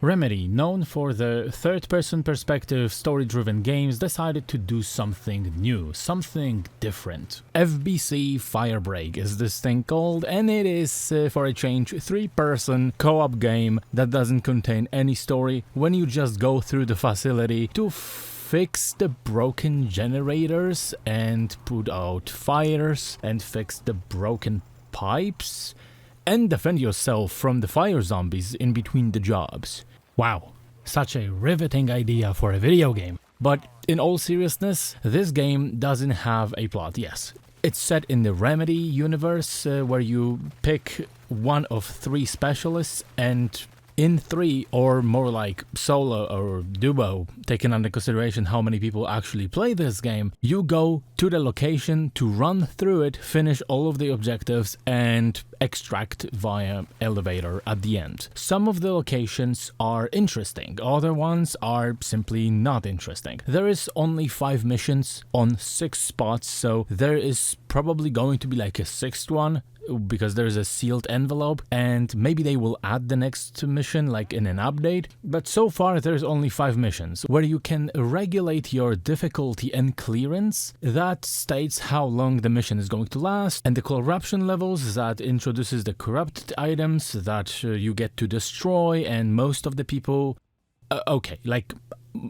Remedy, known for their third-person perspective story-driven games, decided to do something new, something different. FBC Firebreak is this thing called, and it is, for a change, 3-person co-op game that doesn't contain any story when you just go through the facility to fix the broken generators and put out fires and fix the broken pipes and defend yourself from the fire zombies in between the jobs. Wow, such a riveting idea for a video game. But in all seriousness, this game doesn't have a plot. Yes, it's set in the Remedy universe where you pick one of 3 specialists, and in 3, or more like solo or duo, taking under consideration how many people actually play this game, you go to the location to run through it, finish all of the objectives, and extract via elevator at the end. Some of the locations are interesting, other ones are simply not interesting. There is only 5 missions on 6 spots, so there is probably going to be like a 6th one, because there's a sealed envelope, and maybe they will add the next mission like in an update, but so far there's only 5 missions where you can regulate your difficulty and clearance. That states how long the mission is going to last, and the corruption levels that introduces the corrupted items that you get to destroy, and most of the people okay, like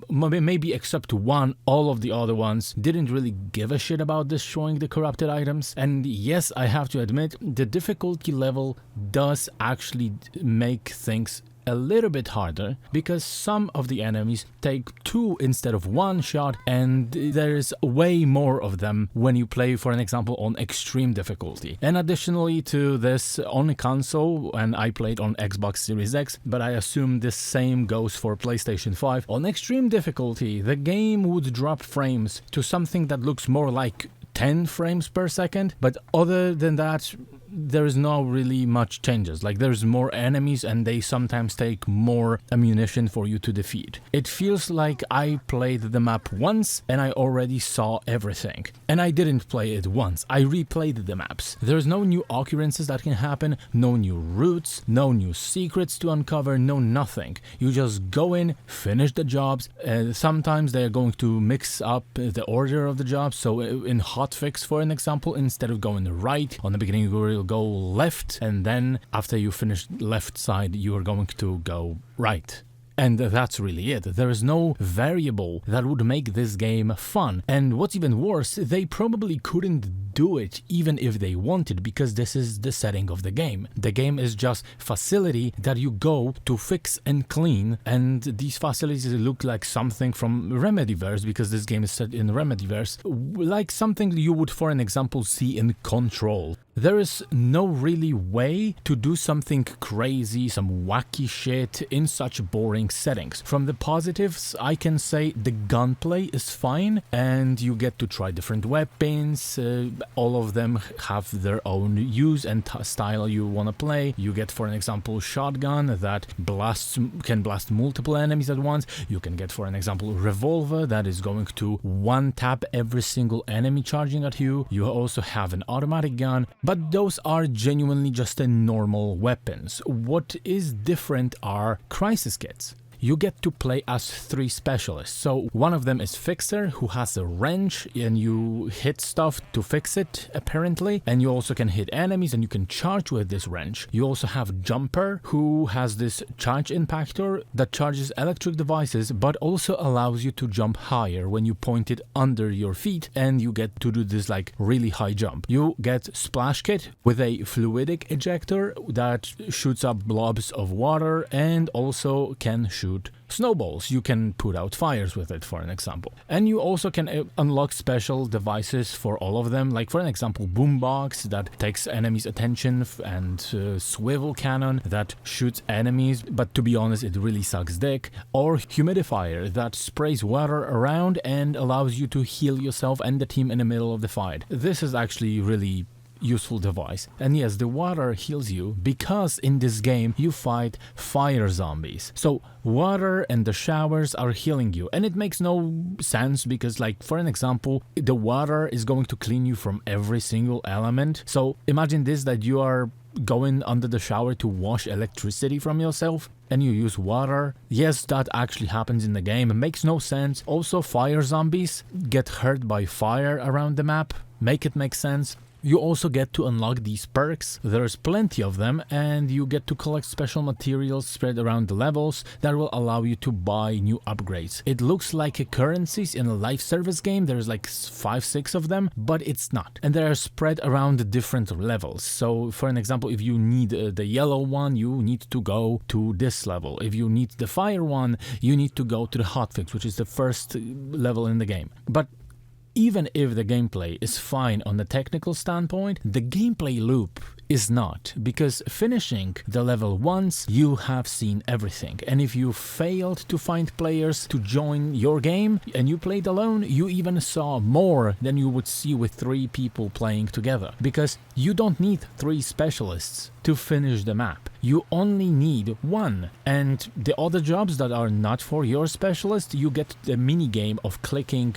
maybe except one, all of the other ones didn't really give a shit about destroying the corrupted items. And yes, I have to admit, the difficulty level does actually make things a little bit harder, because some of the enemies take 2 instead of 1 shot, and there's way more of them when you play, for an example, on extreme difficulty. And additionally to this, on console, and I played on Xbox Series X, but I assume the same goes for PlayStation 5, on extreme difficulty the game would drop frames to something that looks more like 10 frames per second, but other than that there is no really much changes. Like, there's more enemies and they sometimes take more ammunition for you to defeat. It feels like I played the map once and I already saw everything. And I didn't play it once, I replayed the maps. There's no new occurrences that can happen, no new routes, no new secrets to uncover, no nothing. You just go in, finish the jobs. Sometimes they're going to mix up the order of the jobs, so in hotfix, for an example, instead of going right on the beginning, you will go left, and then after you finish left side you are going to go right. And that's really it. There is no variable that would make this game fun. And what's even worse, they probably couldn't do it even if they wanted, because this is the setting of the game. The game is just facility that you go to fix and clean, and these facilities look like something from Remedyverse, because this game is set in Remedyverse, like something you would, for an example, see in Control. There is no really way to do something crazy, some wacky shit in such boring settings. From the positives, I can say the gunplay is fine, and you get to try different weapons. All of them have their own use and style you want to play. You get, for an example, shotgun that can blast multiple enemies at once. You can get, for an example, revolver that is going to one-tap every single enemy charging at you. You also have an automatic gun. But those are genuinely just normal weapons. What is different are crisis kits. You get to play as 3 specialists. So one of them is Fixer, who has a wrench and you hit stuff to fix it, apparently. And you also can hit enemies and you can charge with this wrench. You also have Jumper, who has this charge impactor that charges electric devices, but also allows you to jump higher when you point it under your feet, and you get to do this like really high jump. You get Splash Kit with a fluidic ejector that shoots up blobs of water and also can shoot snowballs. You can put out fires with it, for an example. And you also can unlock special devices for all of them, like, for an example, boombox that takes enemies' attention, and swivel cannon that shoots enemies, but to be honest it really sucks dick, or humidifier that sprays water around and allows you to heal yourself and the team in the middle of the fight. This is actually really useful device. And yes, the water heals you because in this game you fight fire zombies. So water and the showers are healing you, and it makes no sense because, like, for an example, the water is going to clean you from every single element. So imagine this, that you are going under the shower to wash electricity from yourself and you use water. Yes, that actually happens in the game. It makes no sense. Also, fire zombies get hurt by fire around the map. Make it make sense. You also get to unlock these perks, there's plenty of them, and you get to collect special materials spread around the levels that will allow you to buy new upgrades. It looks like a currencies in a live service game, there's like 5-6 of them, but it's not. And they are spread around the different levels. So for an example, if you need the yellow one, you need to go to this level. If you need the fire one, you need to go to the hotfix, which is the first level in the game. But even if the gameplay is fine on the technical standpoint, the gameplay loop is not, because finishing the level once, you have seen everything. And if you failed to find players to join your game and you played alone, you even saw more than you would see with 3 people playing together, because you don't need 3 specialists to finish the map. You only need 1, and the other jobs that are not for your specialist, you get the mini game of clicking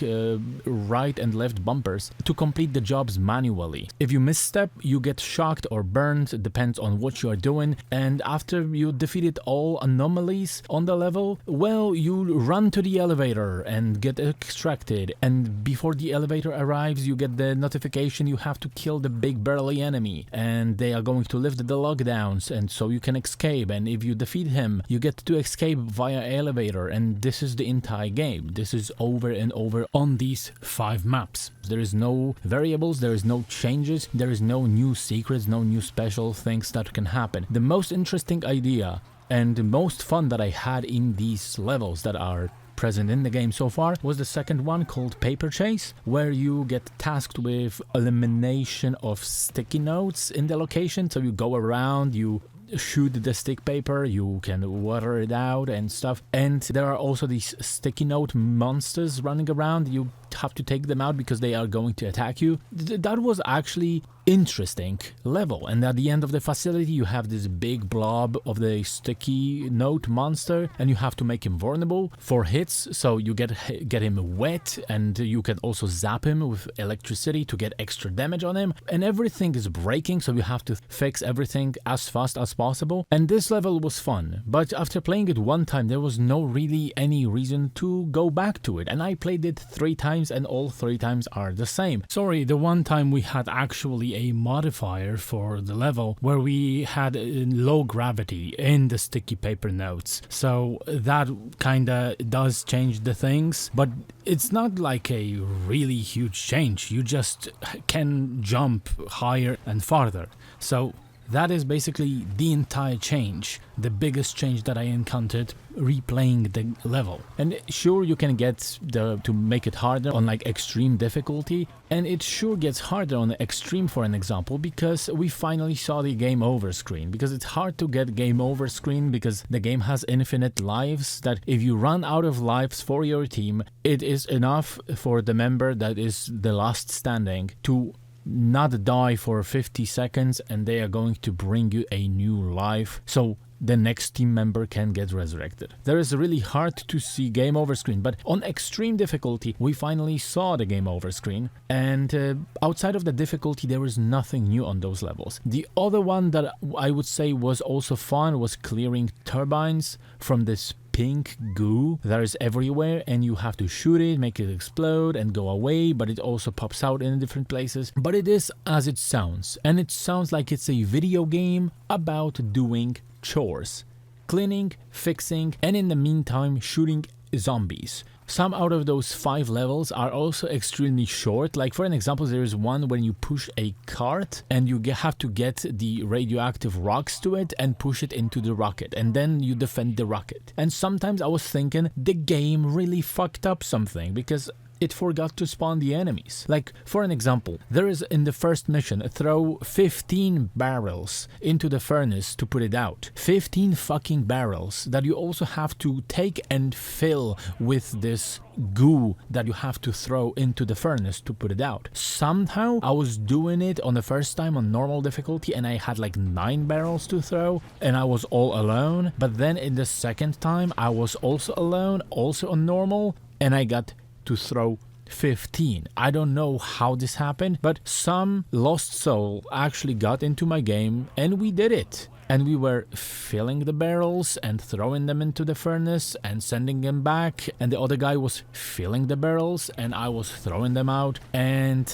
right and left bumpers to complete the jobs manually. If you misstep, you get shocked or burned, it depends on what you are doing, and after you defeated all anomalies on the level, well, you run to the elevator and get extracted, and before the elevator arrives, you get the notification you have to kill the big burly enemy, and they are going to lift the lockdowns, and so you can escape, and if you defeat him, you get to escape via elevator, and this is the entire game. This is over and over on these 5 maps. There is no variables, there is no changes, there is no new secrets, no new special things that can happen. The most interesting idea and the most fun that I had in these levels that are present in the game so far was the second one, called Paper Chase, where you get tasked with elimination of sticky notes in the location. So you go around, you shoot the stick paper, you can water it out and stuff, and there are also these sticky note monsters running around. You have to take them out because they are going to attack you. That was actually interesting level, and at the end of the facility you have this big blob of the sticky note monster, and you have to make him vulnerable for hits, so you get him wet, and you can also zap him with electricity to get extra damage on him, and everything is breaking, so you have to fix everything as fast as possible. And this level was fun, but after playing it one time there was no really any reason to go back to it, and I played it 3 times and all 3 times are the same. Sorry, the one time we had actually a modifier for the level where we had low gravity in the sticky paper notes, so that kinda does change the things, but it's not like a really huge change. You just can jump higher and farther. So that is basically the entire change, the biggest change that I encountered replaying the level. And sure, you can get to make it harder on like extreme difficulty, and it sure gets harder on extreme, for an example, because we finally saw the game over screen, because it's hard to get game over screen because the game has infinite lives, that if you run out of lives for your team, it is enough for the member that is the last standing to not die for 50 seconds, and they are going to bring you a new life so the next team member can get resurrected. There is really hard to see game over screen, but on extreme difficulty we finally saw the game over screen, and outside of the difficulty there is nothing new on those levels. The other one that I would say was also fun was clearing turbines from this pink goo that is everywhere, and you have to shoot it, make it explode and go away, but it also pops out in different places. But it is as it sounds, and it sounds like it's a video game about doing chores, cleaning, fixing, and in the meantime shooting zombies. Some out of those 5 levels are also extremely short. Like for an example, there is one when you push a cart and you have to get the radioactive rocks to it and push it into the rocket, and then you defend the rocket. And sometimes I was thinking the game really fucked up something because it forgot to spawn the enemies. Like, for an example, there is in the first mission, throw 15 barrels into the furnace to put it out. 15 fucking barrels that you also have to take and fill with this goo that you have to throw into the furnace to put it out. Somehow I was doing it on the first time on normal difficulty and I had like 9 barrels to throw and I was all alone, but then in the second time I was also alone, also on normal, and I got to throw 15. I don't know how this happened, but some lost soul actually got into my game and we did it. And we were filling the barrels and throwing them into the furnace and sending them back. And the other guy was filling the barrels and I was throwing them out. And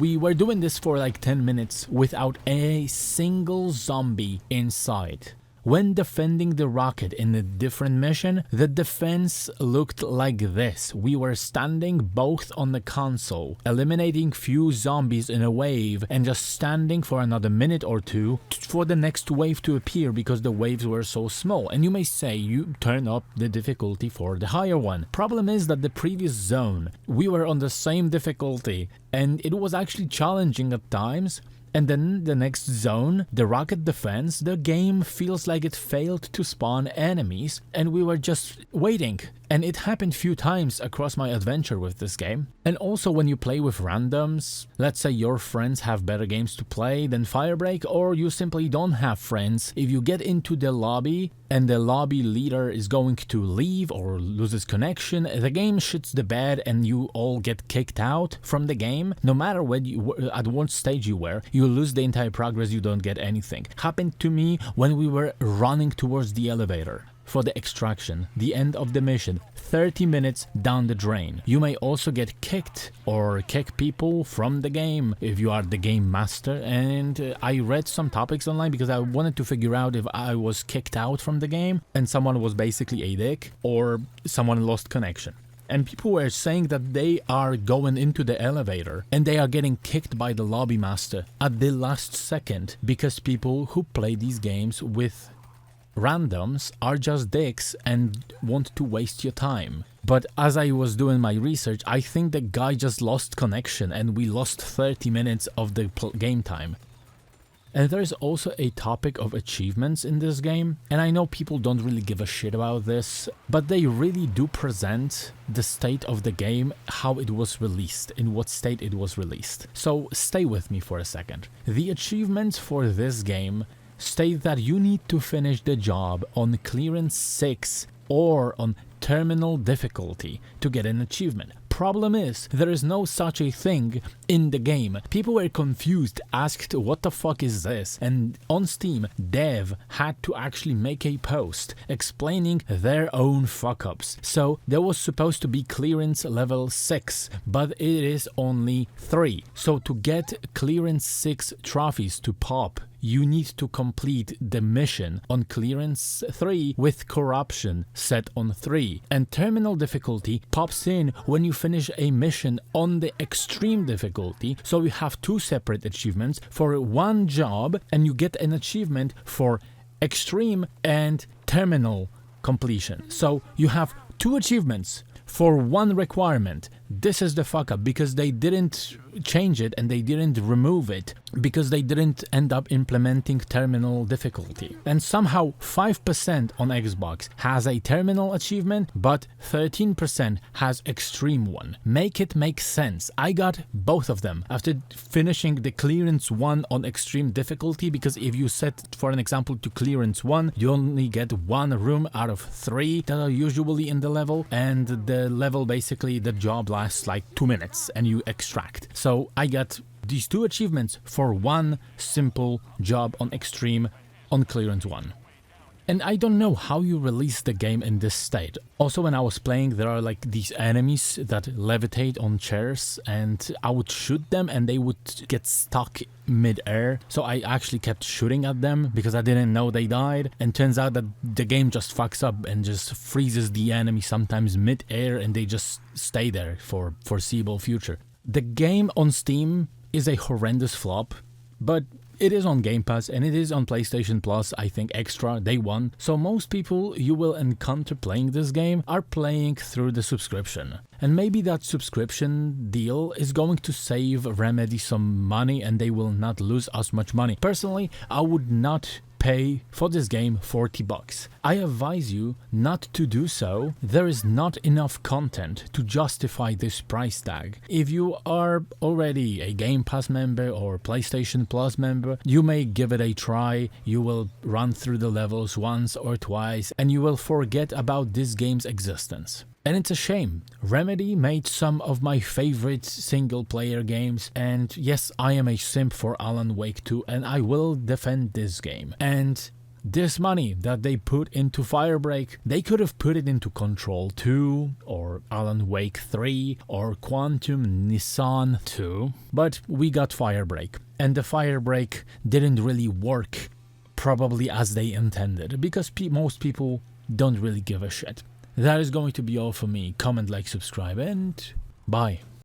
we were doing this for like 10 minutes without a single zombie inside. When defending the rocket in a different mission, the defense looked like this. We were standing both on the console, eliminating few zombies in a wave and just standing for another minute or two for the next wave to appear because the waves were so small. And you may say you turn up the difficulty for the higher one. Problem is that the previous zone, we were on the same difficulty and it was actually challenging at times. And then the next zone, the rocket defense, the game feels like it failed to spawn enemies and we were just waiting. And it happened few times across my adventure with this game. And also when you play with randoms, let's say your friends have better games to play than Firebreak, or you simply don't have friends, if you get into the lobby and the lobby leader is going to leave or loses connection, the game shits the bed and you all get kicked out from the game. No matter at what stage you were, you lose the entire progress, you don't get anything. Happened to me when we were running towards the elevator for the extraction, the end of the mission, 30 minutes down the drain. You may also get kicked or kick people from the game if you are the game master. And I read some topics online because I wanted to figure out if I was kicked out from the game and someone was basically a dick or someone lost connection. And people were saying that they are going into the elevator and they are getting kicked by the lobby master at the last second because people who play these games with randoms are just dicks and want to waste your time. But as I was doing my research, I think the guy just lost connection and we lost 30 minutes of the game time. And there's also a topic of achievements in this game, and I know people don't really give a shit about this, but they really do present the state of the game, how it was released, in what state it was released. So stay with me for a second. The achievements for this game state that you need to finish the job on clearance 6 or on terminal difficulty to get an achievement. Problem is, there is no such a thing in the game. People were confused, asked what the fuck is this, and on Steam, Dev had to actually make a post explaining their own fuck-ups. So there was supposed to be clearance level 6, but it is only 3. So to get clearance 6 trophies to pop, you need to complete the mission on clearance 3 with corruption set on 3. And terminal difficulty pops in when you finish a mission on the extreme difficulty. So you have two separate achievements for one job and you get an achievement for extreme and terminal completion. So you have two achievements for one requirement. This is the fuck up because they didn't change it and they didn't remove it because they didn't end up implementing terminal difficulty. And somehow 5% on Xbox has a terminal achievement, but 13% has extreme one. Make it make sense. I got both of them after finishing the clearance 1 on extreme difficulty, because if you set, for an example, to clearance 1, you only get 1 room out of 3 that are usually in the level, and the level, basically the job lasts like 2 minutes and you extract. So I got these two achievements for one simple job on extreme on clearance 1. And I don't know how you release the game in this state. Also, when I was playing, there are like these enemies that levitate on chairs and I would shoot them and they would get stuck mid-air. So I actually kept shooting at them because I didn't know they died. And turns out that the game just fucks up and just freezes the enemy sometimes mid-air and they just stay there for foreseeable future. The game on Steam is a horrendous flop, but it is on Game Pass and it is on PlayStation Plus, I think extra, day one. So most people you will encounter playing this game are playing through the subscription. And maybe that subscription deal is going to save Remedy some money and they will not lose as much money. Personally, I would not pay for this game $40. I advise you not to do so. There is not enough content to justify this price tag. If you are already a Game Pass member or PlayStation Plus member, you may give it a try. You will run through the levels once or twice and you will forget about this game's existence. And it's a shame. Remedy made some of my favorite single-player games, and yes, I am a simp for Alan Wake 2, and I will defend this game. And this money that they put into Firebreak, they could have put it into Control 2, or Alan Wake 3, or Quantum Nissan 2, but we got Firebreak. And the Firebreak didn't really work probably as they intended, because most people don't really give a shit. That is going to be all for me. Comment, like, subscribe, and bye.